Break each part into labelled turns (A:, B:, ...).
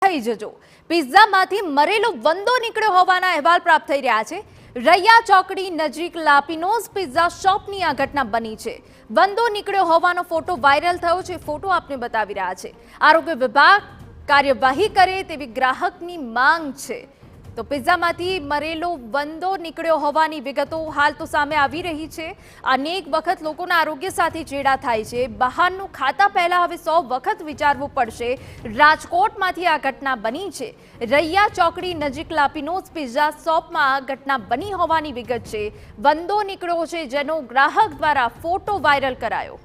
A: થઈ જજો। પિઝામાંથી મરેલો વંદો નીકળ્યો હોવાના અહેવાલ પ્રાપ્ત થઈ રહ્યા છે। રૈયા ચોકડી નજીક લાપિનોઝ પિઝા શોપની આ ઘટના બની છે। વંદો નીકળ્યો હોવાનો ફોટો વાયરલ થયો છે। ફોટો આપને બતાવી રહ્યા છે। આરોગ્ય વિભાગ કાર્યવાહી કરે તેવી ગ્રાહકની માંગ છે। તો પિઝામાંથી મરેલો વંદો નીકળ્યો હોવાની વિગતો હાલ તો સામે આવી રહી છે। અનેક વખત લોકોના આરોગ્ય સાથે ચેડા થાય છે। બહારનું ખાતા પહેલા હવે 100 વખત વિચારવું પડશે। રાજકોટમાંથી આ ઘટના બની છે। રૈયા ચોકડી નજીક લાપિનોઝ પિઝા શોપમાં આ ઘટના બની હોવાની વિગત છે। વંદો નીકળ્યો છે જેનો ગ્રાહક દ્વારા ફોટો વાયરલ કરાયો।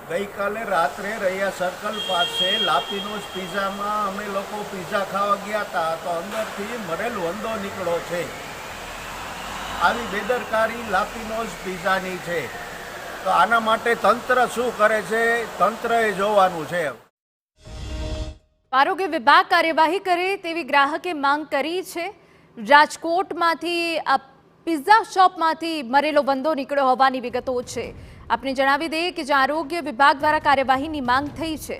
B: गई काले रात्रे रैया सर्कल पास लापिनोज पिज़ा में अमे लोग पिज़ा खावा गया था तो अंदर थी मरेल वंदो निकलो छे। आवी बेदरकारी लापिनोज पिज़ा नी छे तो आना माटे तंत्र शू करे छे तंत्रए जोवानुं छे।
A: आरोग्य विभाग कार्यवाही करे तेवी ग्राहके मांग करी छे। राजकोटमांथी आ पिज़ा शॉपमांथी मरेलो वंदो निकळ्यो होवानी विगतो छे। आपने जणावी दे कि आरोग्य विभाग द्वारा कार्यवाहीनी मांग थई छे।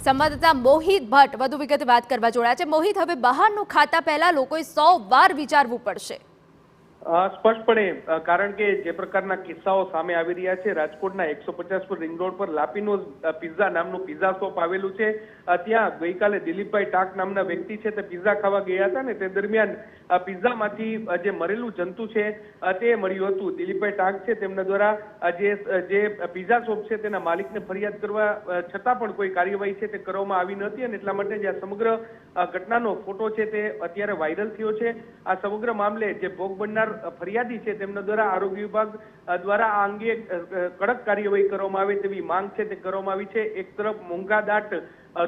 A: संवाददाता मोहित भट्ट વધુ વિગતે વાત કરવા જોડાયા છે। મોહિત, હવે બહારનું ખાતા પહેલા લોકોએ 100 વાર વિચારવું પડશે।
C: સ્પષ્ટપણે કારણ કે જે પ્રકારના કિસ્સાઓ સામે આવી રહ્યા છે, રાજકોટના 150 પર રિંગ રોડ પર લાપિનોઝ પિઝા નામનું પિઝા શોપ આવેલું છે। ત્યાં ગઈકાલે દિલીપભાઈ ટાક નામના વ્યક્તિ છે તે પિઝા ખાવા ગયા હતા ને તે દરમિયાન પિઝામાંથી જે મરેલું જંતુ છે તે મળ્યું હતું। દિલીપભાઈ ટાક છે તેમના દ્વારા જે પિઝા શોપ છે તેના માલિકને ફરિયાદ કરવા છતાં પણ કોઈ કાર્યવાહી છે તે કરવામાં આવી નહોતી અને એટલા માટે જે આ સમગ્ર ઘટનાનો ફોટો છે તે અત્યારે વાયરલ થયો છે। આ સમગ્ર મામલે જે ભોગ બનનાર ફરિયાદી છે તેમના દ્વારા આરોગ્ય વિભાગ દ્વારા આ અંગે કડક કાર્યવાહી કરવામાં આવે તેવી માંગ છે તે કરવામાં આવી છે। એક તરફ મોંઘાદાટ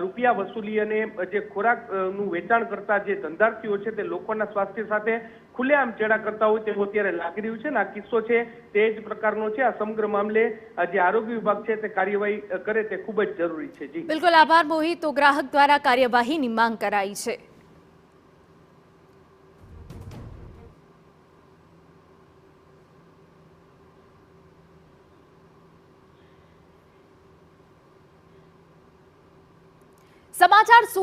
C: રૂપિયા વસૂલી અને જે ખોરાકનું વેચાણ કરતા જે ધંધાર્થીઓ છે તે લોકોના સ્વાસ્થ્ય સાથે ખુલ્લેઆમ ચેડા કરતા હોય તેવું અત્યારે લાગી રહ્યું છે ને આ કિસ્સો છે તે જ પ્રકારનો છે। આ સમગ્ર મામલે જે આરોગ્ય વિભાગ છે તે કાર્યવાહી કરે તે ખૂબ જ જરૂરી છે। જી
A: બિલકુલ આભાર મોહિત। તો ગ્રાહક દ્વારા કાર્યવાહીની માંગ કરાઈ છે। समाचार